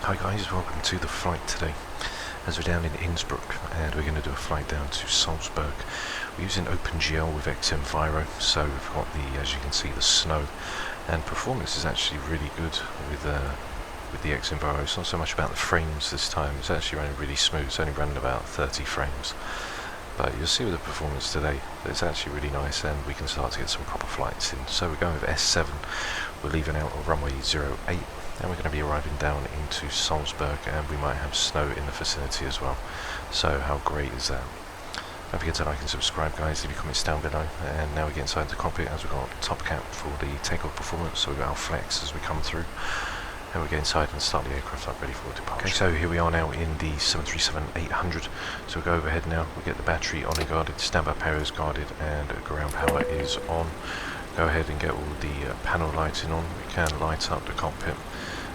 Hi guys, welcome to the flight today. As we're down in Innsbruck and we're going to do a flight down to Salzburg. We're using OpenGL with x-enviro, so we've got the, as you can see, the snow, and performance is actually really good with the x-enviro. It's not so much about the frames this time, it's actually running really smooth. It's only running about 30 frames. But you'll see with the performance today that it's actually really nice and we can start to get some proper flights in. So we're going with S7, we're leaving out on runway 08. And we're going to be arriving down into Salzburg, and we might have snow in the vicinity as well. So how great is that? Don't forget to like and subscribe guys, leave your comments down below. And now we get inside the cockpit as we've got top cap for the takeoff performance, so we've got our flex as we come through. And we get inside and start the aircraft up ready for departure. Okay, so here we are now in the 737-800. So we'll go overhead now, we'll get the battery on and guarded, standby power is guarded, and ground power is on. Go ahead and get all the panel lighting on. We can light up the cockpit,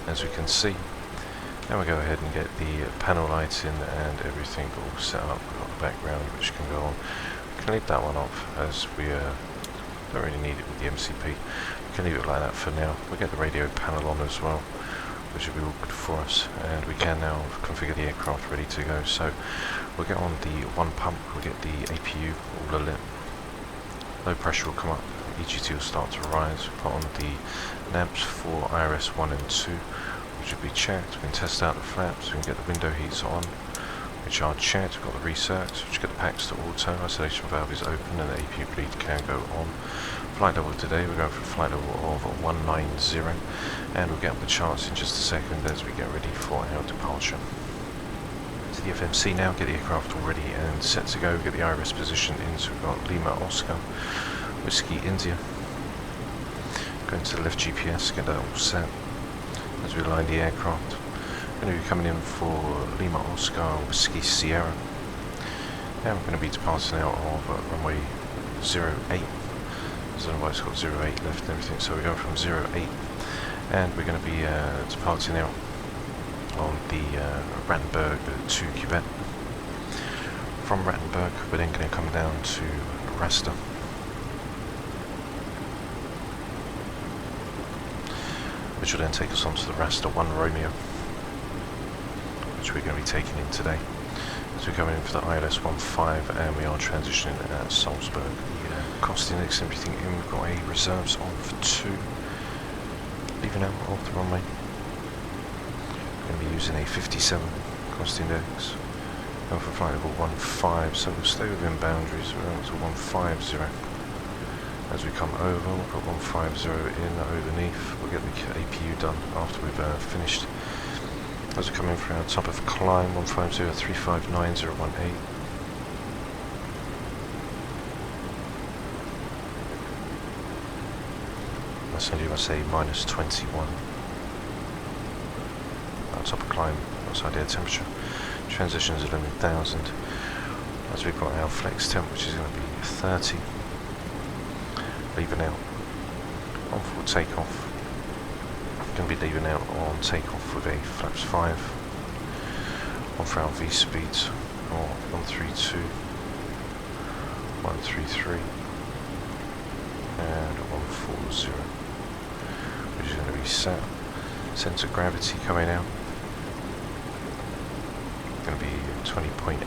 as we can see. Now we go ahead and get the panel lighting and everything all set up. We've got the background which can go on. We can leave that one off as we don't really need it with the MCP. We can leave it like that for now. We'll get the radio panel on as well, which will be all good for us, and we can now configure the aircraft ready to go. So we'll get on the one pump, we'll get the APU all lit. Low pressure will come up, EGT will start to rise. Put on the lamps for IRS 1 and 2, which will be checked. We can test out the flaps, we can get the window heats on, which are checked. We've got the resets, which get the packs to auto, isolation valve is open, and the APU bleed can go on. Flight level today, we're going for a flight level of 190, and we'll get up the charts in just a second as we get ready for our departure. To the FMC now, get the aircraft all ready and set to go. Get the IRS position in, so we've got Lima Oscar, Whiskey India. Going to the left GPS, get that all set as we align the aircraft. Going to be coming in for Lima Oscar, Whiskey Sierra. Now we're going to be departing out of runway 08. I don't know why it's got 08 left and everything, so we're going from 08. And we're going to be departing out on the Rattenberg to Quebec. From Rattenberg, we're then going to come down to Rasta. Which will then take us on to the Rasta 1 Romeo, which we're going to be taking in today. So we're going in for the ILS 15, and we are transitioning at Salzburg. The cost index and everything in, we've got a reserves on for 2. Leaving out off the runway. We're going to be using a 57 cost index. Going for flight level 15, so we'll stay within boundaries. We're going to 150. As we come over, we'll put 150 in underneath. We'll get the APU done after we've finished. As we come in for our top of climb, 150-359-018. That's only, I say, minus 21. Our top of climb, outside air temperature. Transition is 11,000. As we've got our flex temp, which is going to be 30. Leaving out on for takeoff. Going to be leaving out on takeoff with a flaps 5. On for our V speeds, or 132, 133, and 140, which is going to be set. Centre of gravity coming out. Going to be 20.8.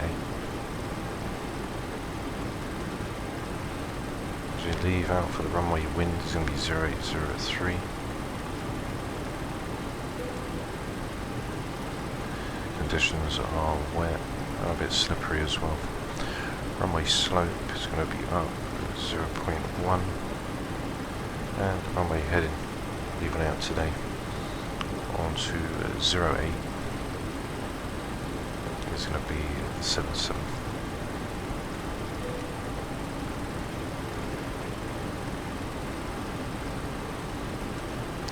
As we leave out for the runway, wind is going to be 0803. Conditions are wet and a bit slippery as well. Runway slope is going to be up 0.1, and runway heading, leaving out today, onto 08 is going to be 77.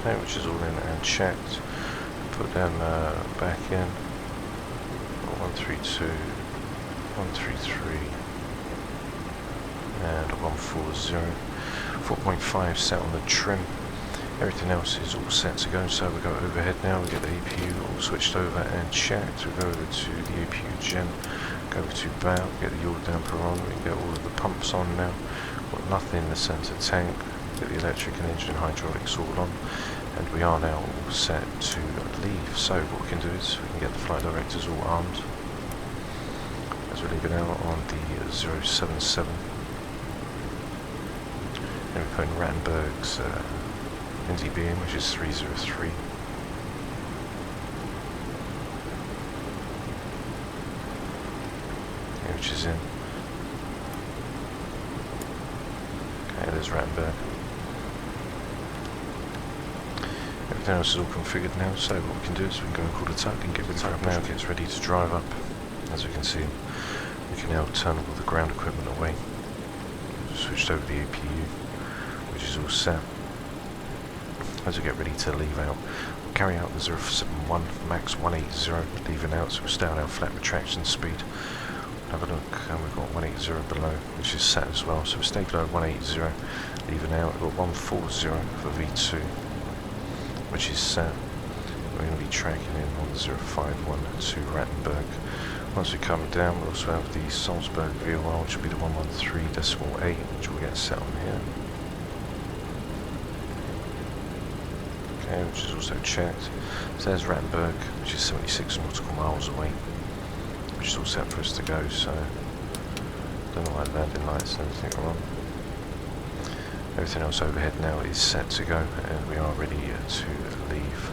Okay, which is all in and checked. Put them back in. 132, 133, and 140. 4.5 set on the trim. Everything else is all set to go, so we go overhead now. We get the APU all switched over and checked. We go over to the APU gen, go over to bow, get the yaw damper on. We can get all of the pumps on now. Got nothing in the centre tank. Get the electric and engine hydraulics all on, and we are now all all set to leave. So what we can do is we can get the flight directors all armed as we're leaving out on the 077. And we're putting Rattenberg's NZB in, which is 303. Which is in. Okay, there's Rattenberg. Everything else is all configured now, so what we can do is we can go and call the tug and get the tug now gets ready to drive up. As we can see, we can now turn all the ground equipment away. Switched over the APU, which is all set. As we get ready to leave out, we'll carry out the 071 max 180 leaving out, so we'll stay on our flat retraction speed. Have a look, and we've got 180 below, which is set as well, so we'll stay below 180, leaving out. We've got 140 for V2, which is set. We're going to be tracking in on the 051 to Rattenberg. Once we come down, we'll also have the Salzburg VOR, which will be the 113.8, which will get set on here. Okay, which is also checked. So there's Rattenberg, which is 76 nautical miles away, which is all set for us to go, so don't know why the landing lights and anything wrong. Everything else overhead now is set to go, and we are ready to leave.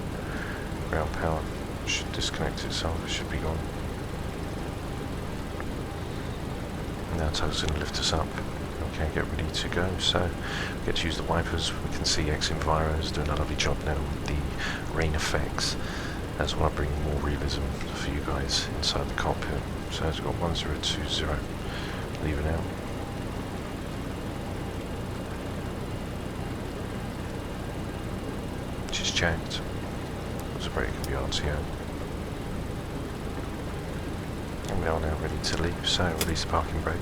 Ground power should disconnect itself, it should be gone. And now tug's going to lift us up. Okay, get ready to go, so we get to use the wipers. We can see x-enviro is doing a lovely job now with the rain effects, as I want to bring more realism for you guys inside the cockpit. So as we've got 1020 leaving out. Which is checked. So brake can be RTO. And we are now ready to leave, so release the parking brake,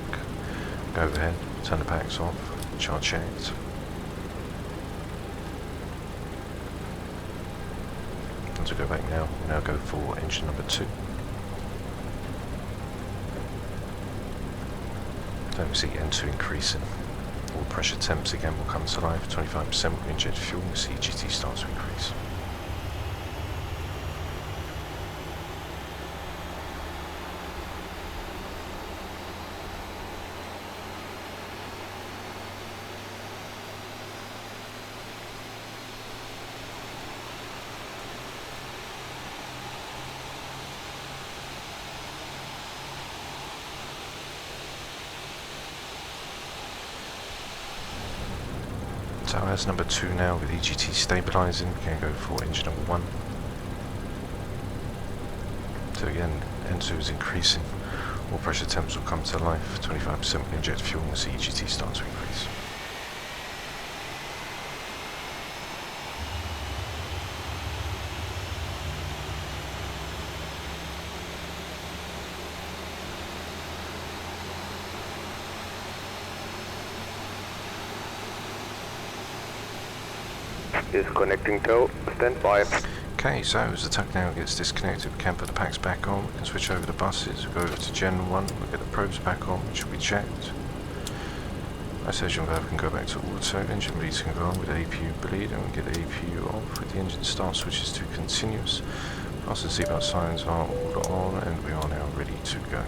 go overhead, turn the packs off, which are checked. As we go back now, we'll now go for engine number 2. Then we see N2 increasing. All pressure temps again will come to life. 25% will inject fuel, we see GT start to increase. So as number 2 now with EGT stabilising, we can go for engine number 1. So again, N2 is increasing, all pressure temps will come to life, 25% will inject fuel and we'll see EGT start to increase. Disconnecting tow, stand by. Okay, so as the tug now gets disconnected, we can put the packs back on, we can switch over the buses, we'll go over to Gen 1, we'll get the probes back on, which will be checked. Isolation valve can go back to auto, engine bleeds can go on with APU bleed, and we'll get the APU off with the engine start switches to continuous. Fasten seatbelt signs are all on, and we are now ready to go.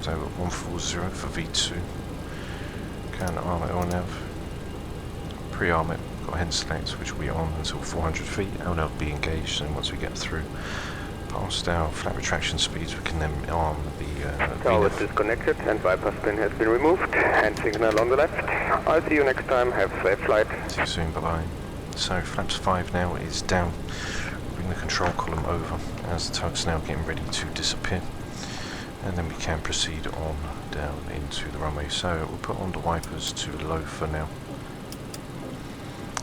So 140 for V2. Can arm it on nav. Pre-arm it, got hand select, which will be on until 400 feet. LNAV will be engaged, and once we get through past our flat retraction speeds, we can then arm the Tower is disconnected and bypass pin has been removed. Hand signal on the left. I'll see you next time. Have a safe flight. See you soon, bye bye. So flaps 5 now is down. Bring the control column over as the tug's now getting ready to disappear. And then we can proceed on down into the runway. So we'll put on the wipers to low for now.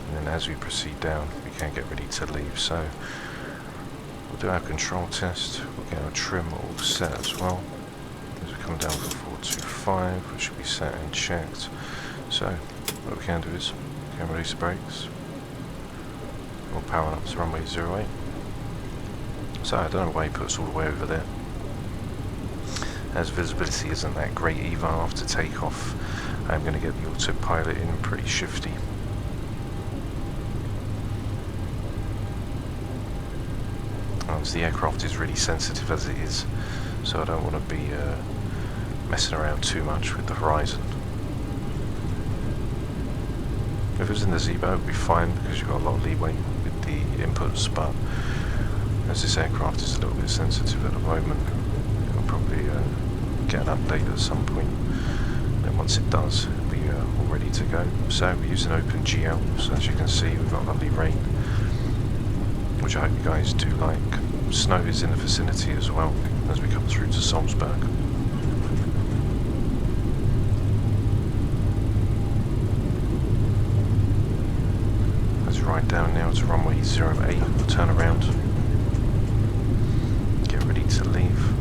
And then as we proceed down, we can get ready to leave. So we'll do our control test. We'll get our trim all set as well. As we come down for 425, which will be set and checked. So what we can do is we can release the brakes. We'll power up to runway 08. So I don't know why he puts all the way over there. as visibility isn't that great either after takeoff. I'm going to get the autopilot in pretty shifty. As the aircraft is really sensitive as it is, so I don't want to be messing around too much with the horizon. If it was in the Z-boat, it would be fine because you've got a lot of leeway with the inputs, but as this aircraft is a little bit sensitive at the moment, it'll probably get an update at some point. And once it does, it'll be all ready to go. So we're using OpenGL, so as you can see, we've got lovely rain, which I hope you guys do like. Snow is in the vicinity as well as we come through to Salzburg. As we ride down now to runway 08, we'll turn around, get ready to leave,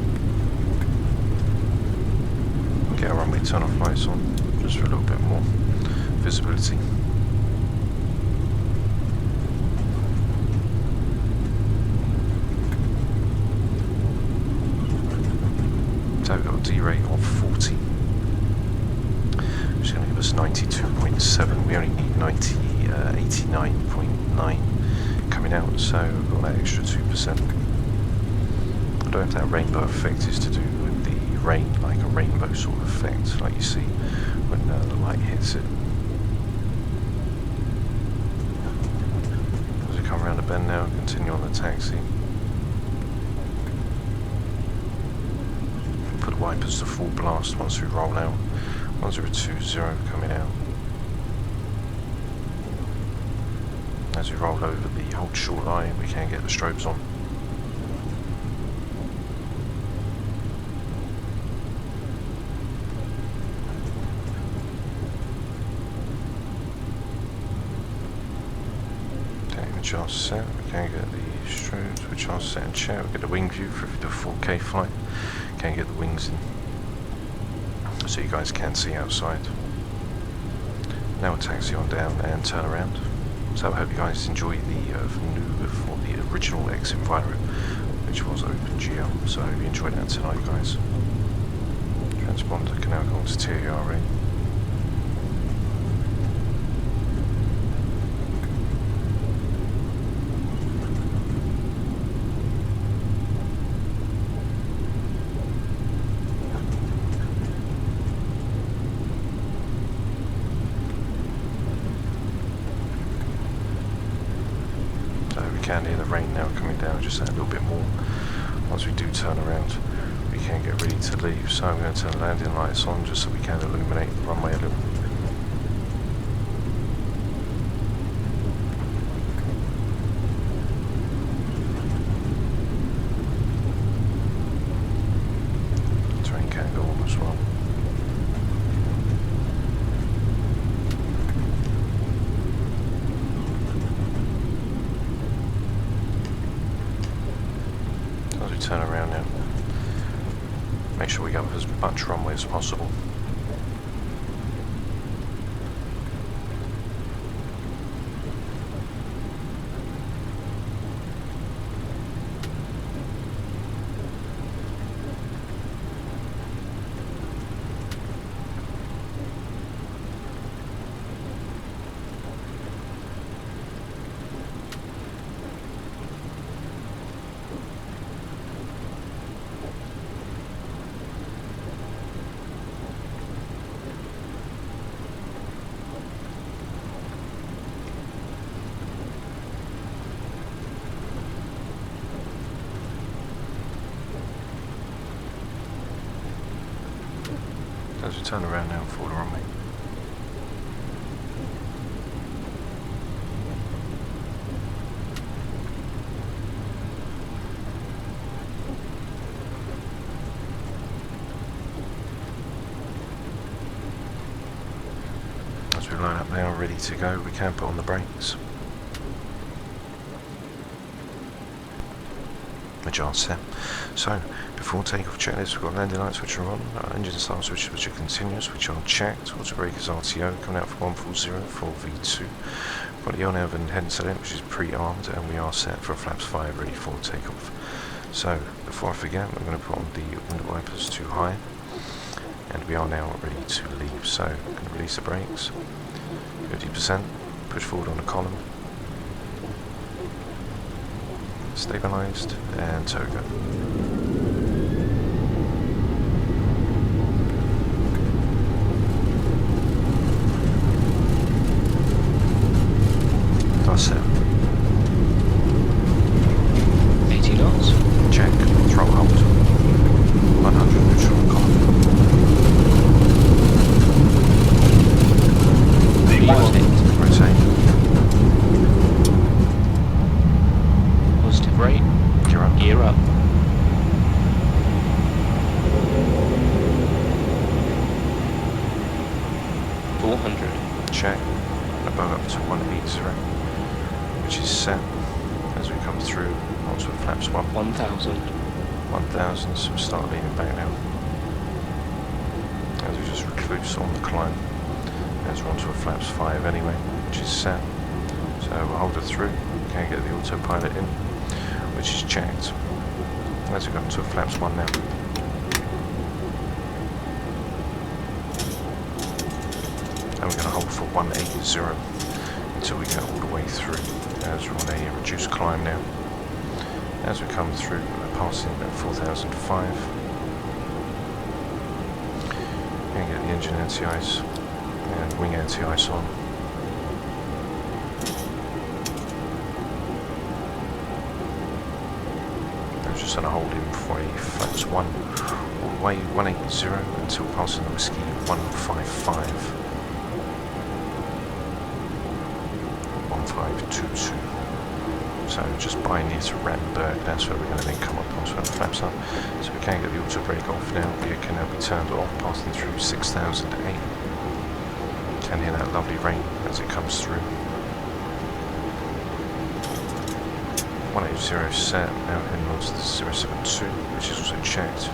get our runway turn off lights on just for a little bit more visibility. So we've got a D rate of 40, which is going to give us 92.7. We only need 89.9 coming out, so we've got that extra 2%. I don't know if that rainbow effect is to do with the rain, like a rainbow sort of effect, like you see when the light hits it. As we come around the bend now, continue on the taxi. Put the wipers to full blast once we roll out. 1020 coming out. As we roll over the hold short line, we can get the strobes on. Okay, which are set. We can get the strobes, which are set and check. We get the wing view for the 4K flight. Can get the wings in, so you guys can see outside. Now we'll taxi on down and turn around. So I hope you guys enjoy the original x-enviro, which was OpenGL. So I hope you enjoyed that tonight, guys. Transponder can now go on to TRA. We can hear the rain now coming down just a little bit more. Once we do turn around, we can get ready to leave. So I'm going to turn the landing lights on just so we can illuminate the runway a little. The train can go on as well. Turn around now. Make sure we have as much runway as possible. As we turn around now and fall the runway. As we line up now, ready to go, we can put on the brakes. Which are set. So, before takeoff checklist, we've got landing lights which are on, our engine start switches which are continuous, which are checked, auto brakers RTO coming out for 140 for V2. Got the LNAV and head incident which is pre-armed, and we are set for flaps 5 ready for takeoff. So, before I forget, I'm going to put on the window wipers to high, and we are now ready to leave. So, I'm going to release the brakes, 50%, push forward on the column, stabilised, and tow go. Set. 80 knots. Check. Throttle hold. 100 neutral on column. Rotate. Positive rate. Gear up. Gear up. Check. And above up to 180, which is set as we come through onto flaps 1. 1000. 1000, so we'll start leaning back now. As we just recluse on the climb. As we're onto a flaps 5 anyway, which is set. So we'll hold it through. Can't get the autopilot in, which is checked. As we go into a flaps 1 now. And we're going to hold for 180 until we get all the way through. As we're on a reduced climb now. As we come through, passing at 4005. And get the engine anti-ice and wing anti-ice on. I'm just going to hold him for a flaps 1 all the way 180 until passing the whiskey 155. 1522. So just by near to Revert, that's where we're going to then come up onto our flaps up. So we can get the auto brake off now. It can now be turned off, passing through 6008. Can hear that lovely rain as it comes through. 180 set, now heading on to the 072, which is also checked.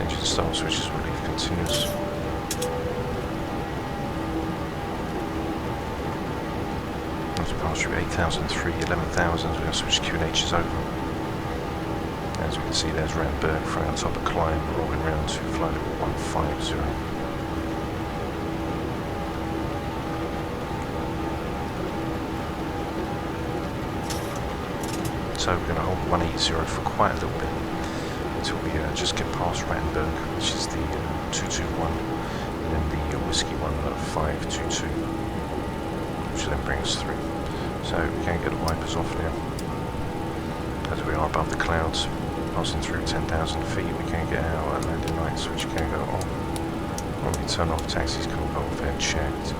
Engine start switches will leave continuous. As we pass through 8003, 11,000, we're going to switch Q&H's over. As we can see, there's Revert for our top of climb, rolling round to flight level 150. So we're going to hold 180 for quite a little bit until we just get past Revert, which is the 221, and then the whiskey one at 522, which will then bring us through. So we can get the wipers off now. As we are above the clouds, passing through 10,000 feet, we can get our landing lights, which can go on. When we turn off, taxis can all go off and checked.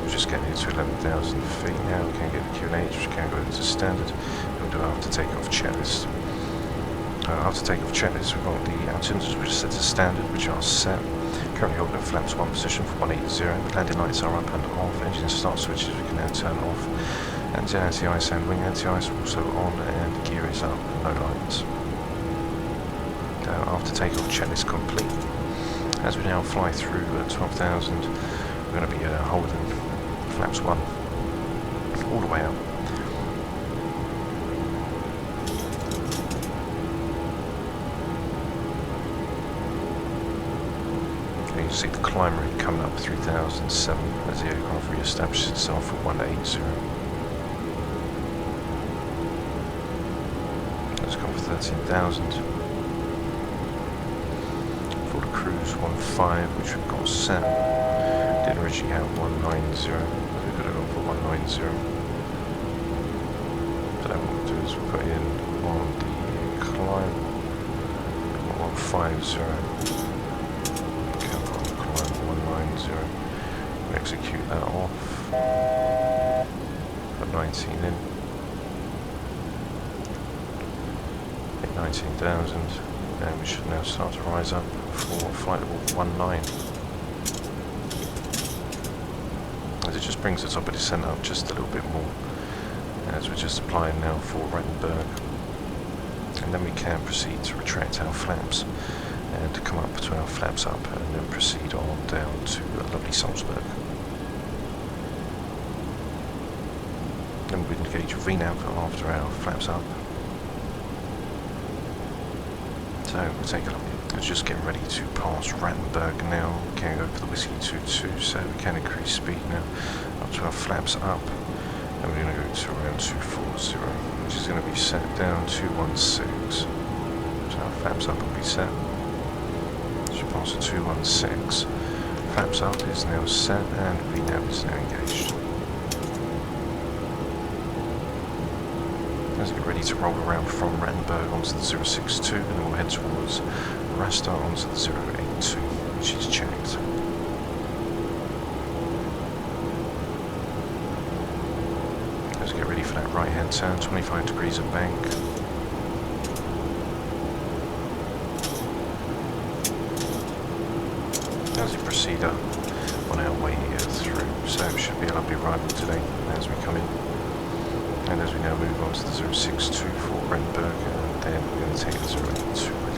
We're just getting into 11,000 feet now. We can get the Q&H, which can go into standard. We'll do after takeoff checklist. After takeoff checklist, we've got the altimeters which are set to standard, which are set. Currently holding at flaps 1 position for 180. Landing lights are up and off. Engine start switches we can now turn off. Engine anti-ice and wing anti-ice are also on, and gear is up, no lights. After takeoff checklist complete. As we now fly through 12,000, we're going to be holding flaps 1 all the way up. You can see the climb rate coming up 3007 as the aircraft re-establishes itself at 180. Let's go for 13,000. For the cruise 15, which we've got set. Did originally have 190, but we've got to go for 190. So then what we'll do is we'll put in on the climb 150. Count on the climb 190. We'll execute that off. Put 19 in. Hit 19,000. And we should now start to rise up for flight level 19. As it just brings the top of descent up just a little bit more, as we're just applying now for Revert. And then we can proceed to retract our flaps and come up to our flaps up and then proceed on down to lovely Salzburg. Then we engage VNAV after our flaps up. So we'll take a look. It's just getting ready to pass Rattenberg now. We can go for the Whiskey 22, so we can increase speed now up to our flaps up. And we're going to go to around 240, which is going to be set down 216. So our flaps up will be set. Should pass the 216. Flaps up is now set and VNAV is now engaged. As we get ready to roll around from Rattenberg onto the 062, and then we'll head towards Rasta onto the 082, which is checked. Let's get ready for that right hand turn, 25 degrees of bank. As we proceed up on our way through, so it should be a lovely arrival today as we come in. And as we now move on to the 062 for Rattenberg, and then we're going to take the 082 ready.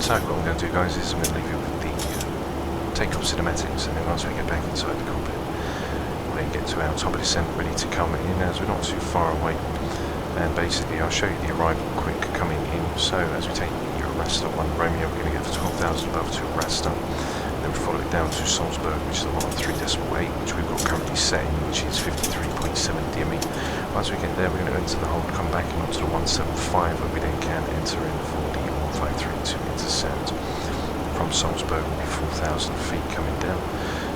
So what I'm going to do, guys, is I'm going to leave you with the takeoff cinematics, and then once we get back inside the cockpit, we'll then get to our top of descent ready to come in, as we're not too far away. And basically I'll show you the arrival quick coming in. So as we take your Rasta 1 Romeo, we're going to get for 12,000 above to Rasta, and then we follow it down to Salzburg, which is the 1.3.8, which we've got currently set in, which is 53.7 DME. Once we get there, we're going to enter the hold, come back and onto the 175, where we then can enter in for the 1532 to intercept. From Salzburg will be 4,000 feet coming down.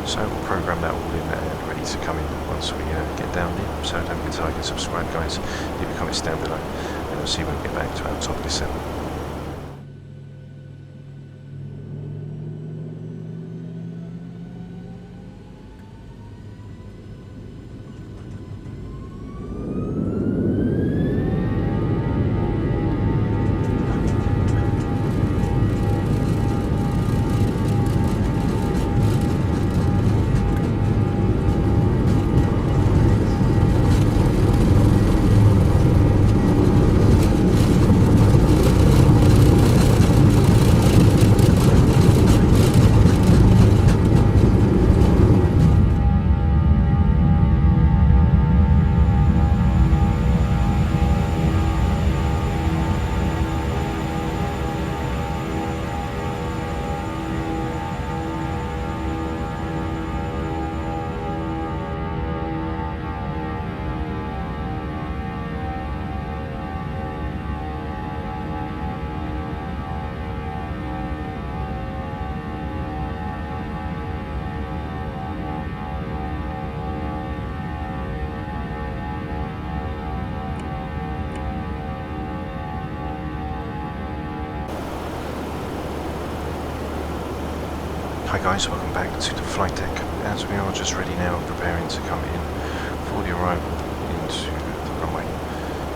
So we'll program that all in and ready to come in once we get down there. So don't forget to like and subscribe, guys. Leave your comments down below, and we'll see when we get back to our top of descent. Hi guys, welcome back to the flight deck, as we are just ready now preparing to come in for the arrival into the runway.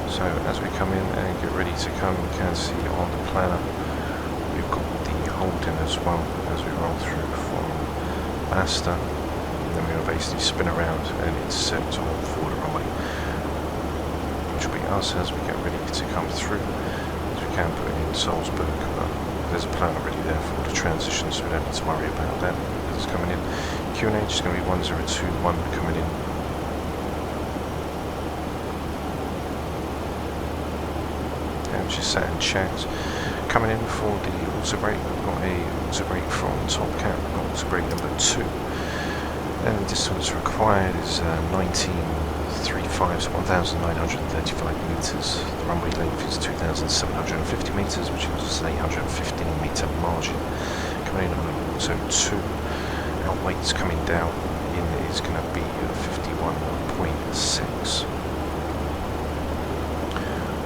So as we come in and get ready to come, you can see on the planner we've got the hold in as well as we roll through from Asta, and then we're going to basically spin around and intercept on for the runway, which will be us as we get ready to come through, as we can put it in Salzburg, but there's a plan already there for the transition, so we don't need to worry about that. It's coming in. QNH is going to be 1021 coming in. And which is set and checked. Coming in for the auto brake, we've got a auto brake from Top Cap, we've got auto brake number 2. And the distance required is 1935, so 1,935 metres. The runway length is 2,750 metres, which is a 115 metre margin. Coming in on an auto 2, our weight's coming down in is going to be 51.6,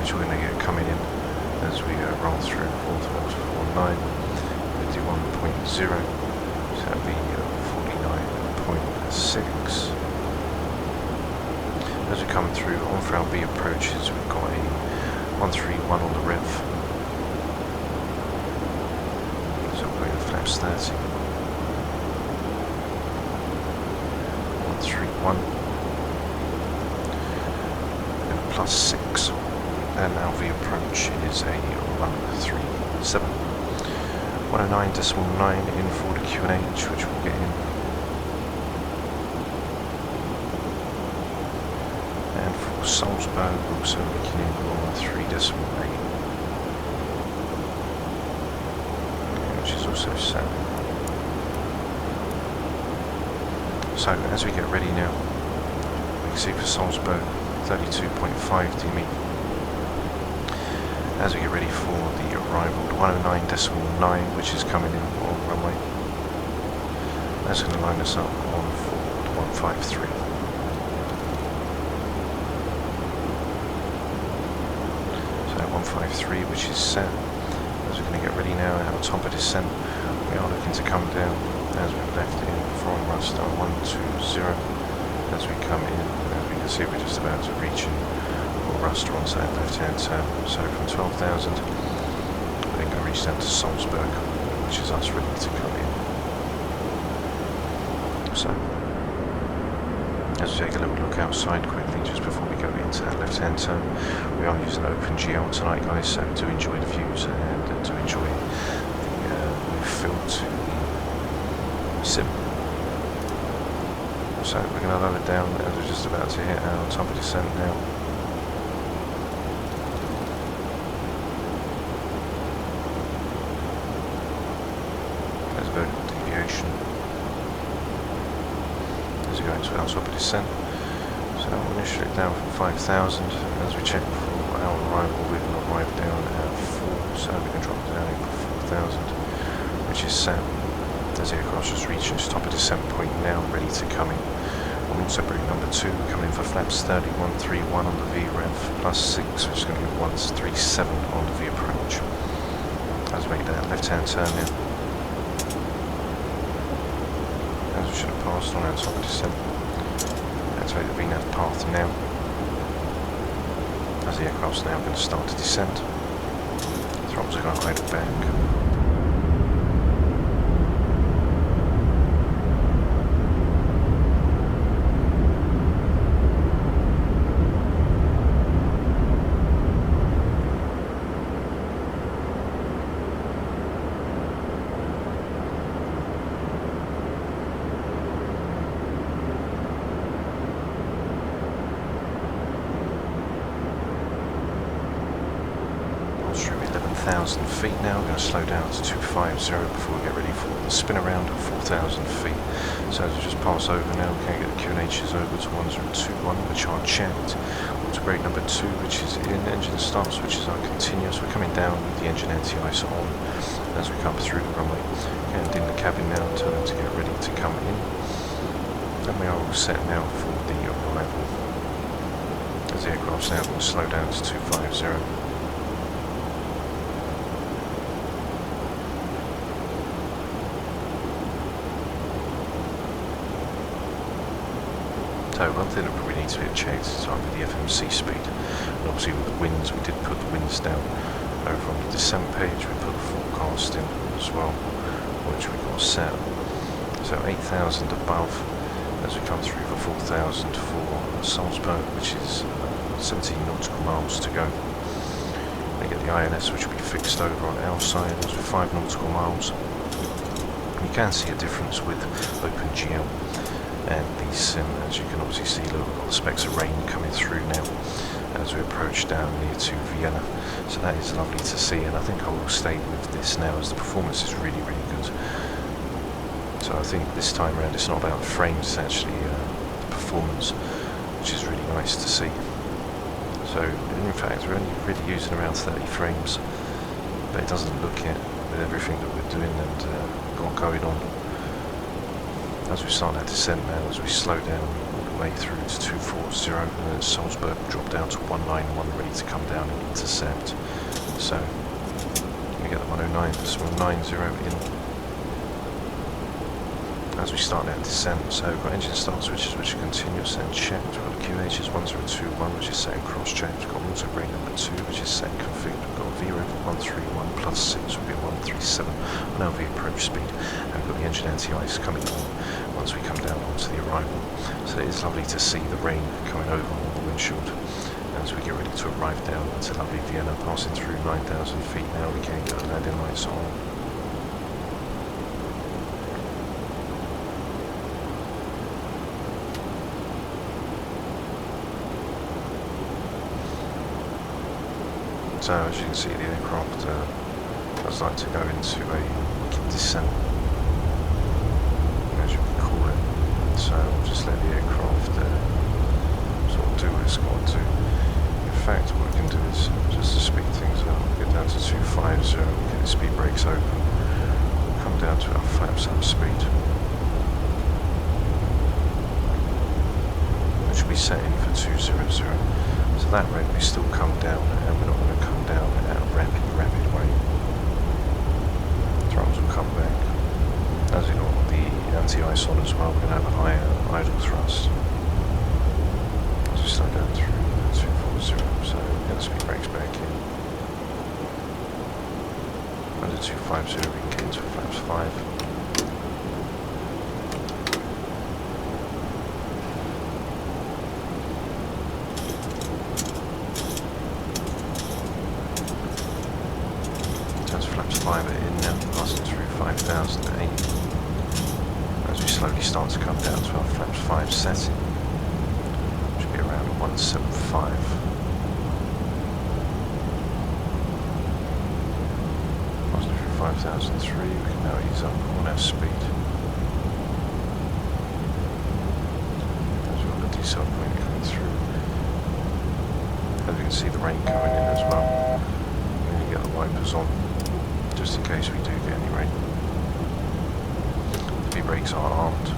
which we're going to get coming in as we roll through 449, 51.0, so that'll be 49.6. As we come through on for our B approaches, we've got a 131 on the rev. So we're going to flaps 30. 131. And +6. And our V approach is a 137. 109.9 in for the QNH, which we'll get in. And for Salzburg, we're also looking in on 3.8, which is also set. So as we get ready now, we can see for Salzburg 32.5 dB. As we get ready for the arrival, 109.9, which is coming in on runway. That's going to line us up on forward 153. So 153, which is set. As we're going to get ready now at our top of descent, we are looking to come down as we've left in from raster 120. As we come in, as we can see, we're just about to reach in raster onto that left-hand turn. So from 12,000, we're then going to reach down to Salzburg, which is us ready to come in. So, let's take a little look outside quickly just before we go into that left-hand turn. We are using OpenGL tonight, guys, so do enjoy the views and do enjoy the new field to the sim. So we're going to lower it down as we're just about to hit our top of descent now. There's vertical deviation as we go into our top of descent. So we'll initiate it down from 5,000 as we check for our arrival. We're going to arrive down at 4, so we can drop down to 4,000, which is set. As the aircraft just reached its top of descent point now, ready to come in. On also brake number 2, coming in for flaps 3131 on the VREV, plus 6, which is going to be 137 on the V approach. As we make that left-hand turn now. As we should have passed on our top of descent. Activate the VNAV path now. As the aircraft's now going to start to descend. Throttles are going to idle back. Feet now, we're going to slow down to 250 before we get ready for the spin around at 4,000 feet. So as we just pass over now, we can get the QNHs over to 1021, which are checked. To brake number 2, which is in, engine start switches are continuous. We're coming down with the engine anti-ice on as we come through the runway. And in the cabin now, tell them to get ready to come in. And we are all set now for the arrival. As the aircraft's now going to slow down to 250. So one thing that probably needs to be checked is either the FMC speed, and obviously with the winds, we did put the winds down. Over on the descent page, we put the forecast in as well, which we got set. So 8,000 above as we come through for 4,000 for Salzburg, which is 17 nautical miles to go. We get the INS, which will be fixed over on our side, as with 5 nautical miles. You can see a difference with OpenGL and the sim. As you can obviously see, look, we've got the specks of rain coming through now as we approach down near to Vienna. So that is lovely to see, and I think I will stay with this now as the performance is really, really good. So I think this time around it's not about frames, it's actually the performance, which is really nice to see. So in fact we're only really using around 30 frames, but it doesn't look it with everything that we're doing and got going on. As we start that descent now, as we slow down all the way through to 240, and then Salzburg will drop down to 191, ready to come down and intercept. So we get the 109.90 in as we start that descent. So we've got engine start switches which are continuous and checked. We've got the QHs 1021, which is set and cross checked. We've got auto brake number 2, which is set and configured. We've got VREV 131 plus 6 will be 137 on our V approach speed, and we've got the engine anti-ice coming on once we come down onto the arrival. So it is lovely to see the rain coming over on the windshield as we get ready to arrive down into lovely Vienna, passing through 9,000 feet now. We can get the landing lights on. So as you can see, the aircraft does like to go into a wicked descent, as you can call it. So we'll just let the aircraft sort of do what it's got to do. In fact, what we can do is, just to speed things up, get down to 250, get the speed brakes open, we'll come down to our flaps up speed, which will be set in for 200. So that rate we still come down, and we're not going to come down at a rapid way. Throttles will come back. As we got the anti-ice on as well, we're going to have a higher idle thrust. As we slow down through 240, so get the speed brakes back in. Under 250 we can get into flaps 5. In now, passing through 5,008. As we slowly start to come down to our flaps 5 setting, which will be around 175. Passing through 5,003, we can now ease up on our speed. As we've got the decel point coming through. As you can see, the rain coming in as well. We need to get the wipers on, just in case we do get any rain. The brakes are armed.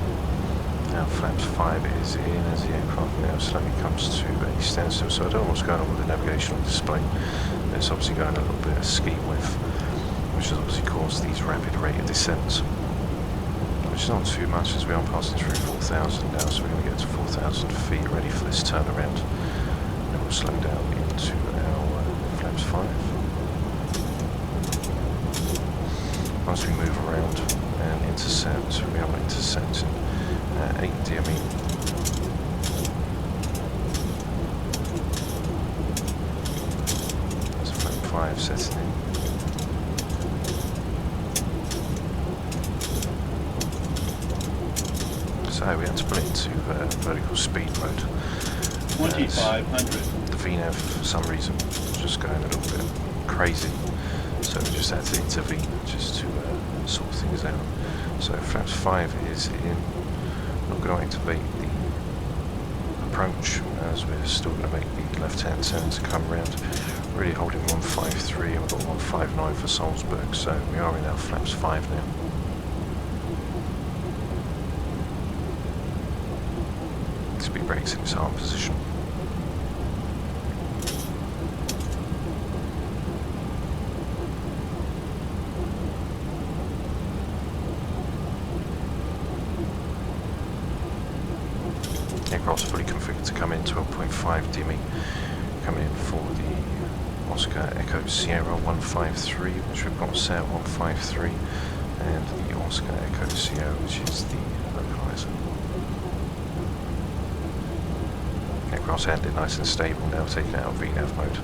Now flaps 5 is in as the aircraft now slowly comes to a standstill. So I don't know what's going on with the navigational display. It's obviously going a little bit askew with, which has obviously caused these rapid rate of descents, which is not too much as we are passing through 4,000 now. So we're going to get to 4,000 feet ready for this turnaround. And we'll slow down into our flaps 5. Once we move around and intercept, we are intercepting 8 DME. That's a flap 5 setting in. So we had to put it into vertical speed mode. 2,500. The VNAV, for some reason, was just going a little bit crazy. So we just had to intervene just to sort things out. So flaps 5 is in. Not going to activate the approach as we're still going to make the left-hand turn to come around. Really holding 153 and we've got 159 for Salzburg. So we are in our flaps 5 now. Speed brakes in its arm position. Aircraft's fully configured to come in 12.5 DME, coming in for the Oscar Echo Sierra 153, which we've got set at 153, and the Oscar Echo Sierra, which is the localizer. Aircraft's handling nice and stable now, taking out VNAV mode.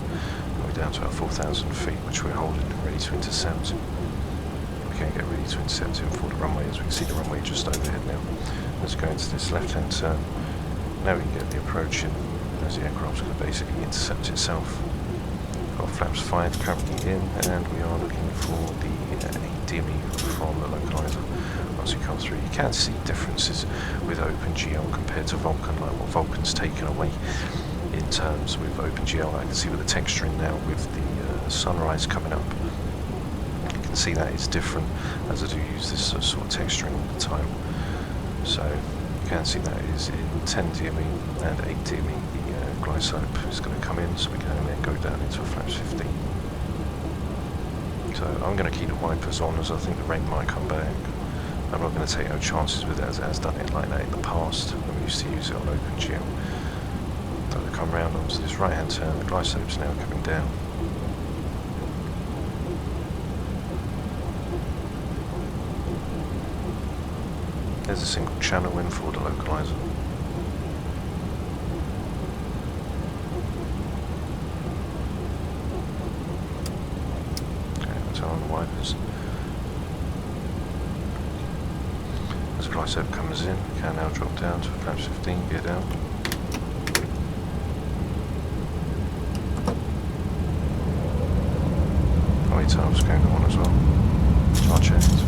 We're down to our 4,000 feet, which we're holding, ready to intercept. We can get ready to intercept him for the runway, as we can see the runway just overhead now. Let's go into this left-hand turn. Now we can get the approach in, as the aircraft's going to basically intercept itself. We've got flaps 5 currently in, and we are looking for the 8 DME from the localizer. Once we come through, you can see differences with OpenGL compared to Vulkan, like what Vulkan's taken away in terms with OpenGL. I can see with the texturing now with the sunrise coming up. You can see that it's different, as I do use this sort of texturing all the time. So you can see that is in 10 DME and 8 DME. The glide slope is going to come in, so we can then go down into a flaps 15. So I'm going to keep the wipers on, as I think the rain might come back. I'm not going to take no chances with it, as it has done it like that in the past when we used to use it on OpenGL. So to come round onto this right hand turn, the glide slope's now coming down. There's a single channel in for the localizer. glide slope comes in, we can now drop down to flaps 15, gear down. Tail's going on as well. Car checked.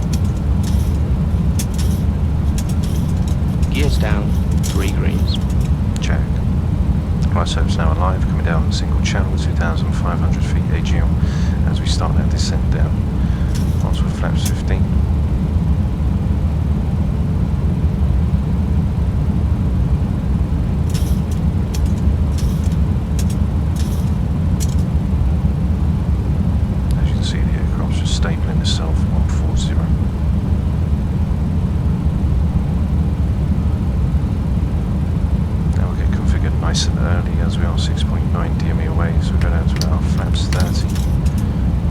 Gears down, 3 greens. Check. Glide slope's now alive, coming down on single channel, 2,500 feet AGL as we start that descent down. Once we're flaps 15. Stabling itself 140. Now we'll get configured nice and early as we are 6.9 DME away, so we'll go down to our flaps 30.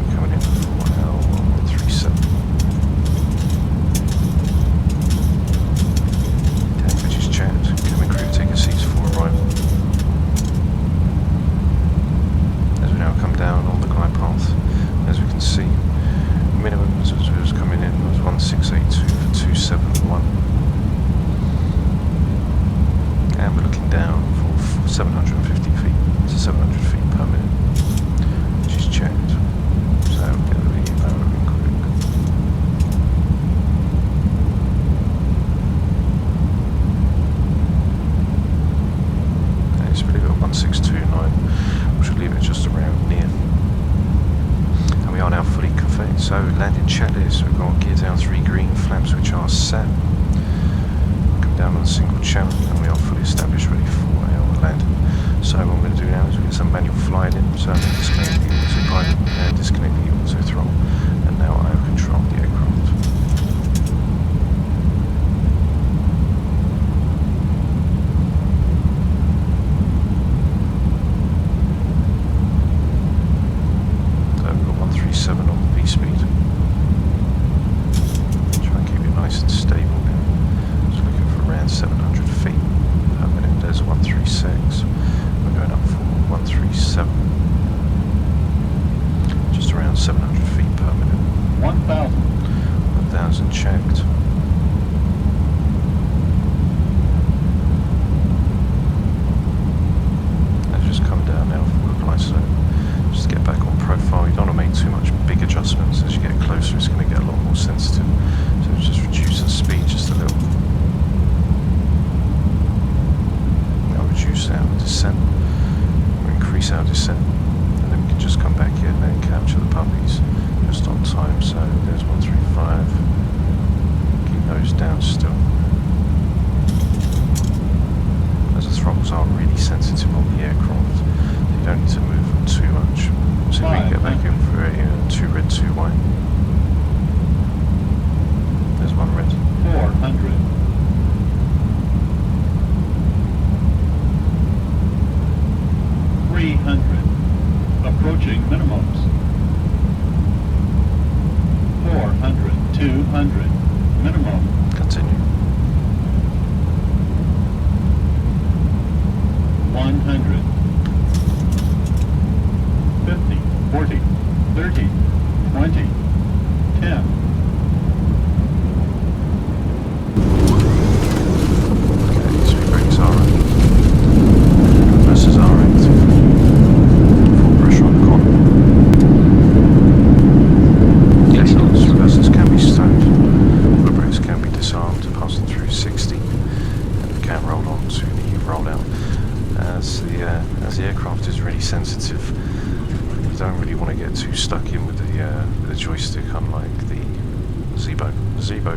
We're coming in for L137. Tank is checked. Cabin crew take a seats for arrival. As we now come down on the glide path, as we can see, minimum as it was coming in was 1682 for 271, and we're looking down for 750 feet to 700 feet per minute, which is checked. So we'll get the power in quick. And it's pretty good, 1629, which will leave it just around near. We are now fully configured, so landing checklist, we've got gear down 3 green, flaps which are set, come down on a single channel, and we are fully established ready for our landing. So what I'm going to do now is we get some manual flying in, so I'm going to disconnect the autopilot and disconnect the auto throttle, and now I have control of the aircraft. On the V-speed. Try and keep it nice and stable now. Just looking for around 700 feet per minute. There's 136. We're going up for 137. Just around 700 feet per minute. 1,000. 1,000 checked. Let's just come down now for the glide slope. Just get back on profile. You don't want to make too much big adjustments. As you get closer, it's going to get a lot more sensitive. So just reduce the speed just a little. Now reduce our descent, or increase our descent, and then we can just come back in and capture the puppies just on time. So there's 135. Keep those down still. As the throttles are really sensitive on the aircraft, you don't need to move them too much. So we can get back in for a 2 red, 2 white. There's 1 red. 400. 300. Approaching minimums. 400. 200. Minimum. Continue. 100. 50, 40, 30, 20, 10. Okay, speed brakes are on. Reverses are active. Full pressure on the corner. Yes, Reverses can be stowed. Foot brakes can be disarmed, passing through 60, and we can roll on to the rollout. As the aircraft is really sensitive, you don't really want to get too stuck in with the joystick, unlike the Zebo. The Zebo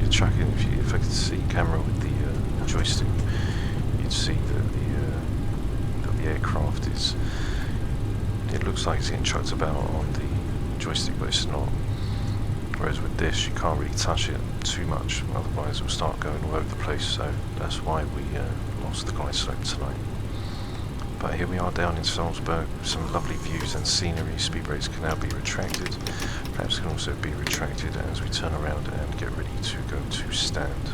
you chuck in if I could see camera with the joystick, you'd see that the aircraft is. It looks like it's getting chucked about on the joystick, but it's not. Whereas with this, you can't really touch it too much, otherwise it will start going all over the place. So that's why we lost the glide slope tonight. But here we are down in Salzburg, some lovely views and scenery. Speed brakes can now be retracted. Flaps can also be retracted as we turn around and get ready to go to stand.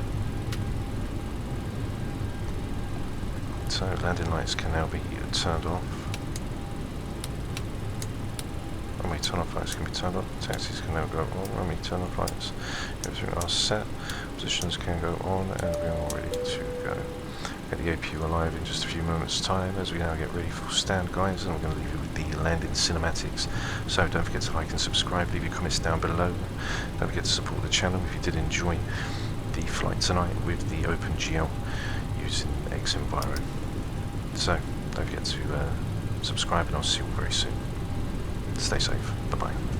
So landing lights can now be turned off. When we turn off lights can be turned on. Taxis can now go on. When we turn off lights, everything are set. Positions can go on, and we are ready to go. Get the APU alive in just a few moments' time as we now get ready for stand, guys, and I'm going to leave you with the landing cinematics. So don't forget to like and subscribe, leave your comments down below. Don't forget to support the channel if you did enjoy the flight tonight with the OpenGL using x-enviro. So don't forget to subscribe, and I'll see you all very soon. Stay safe. Bye-bye.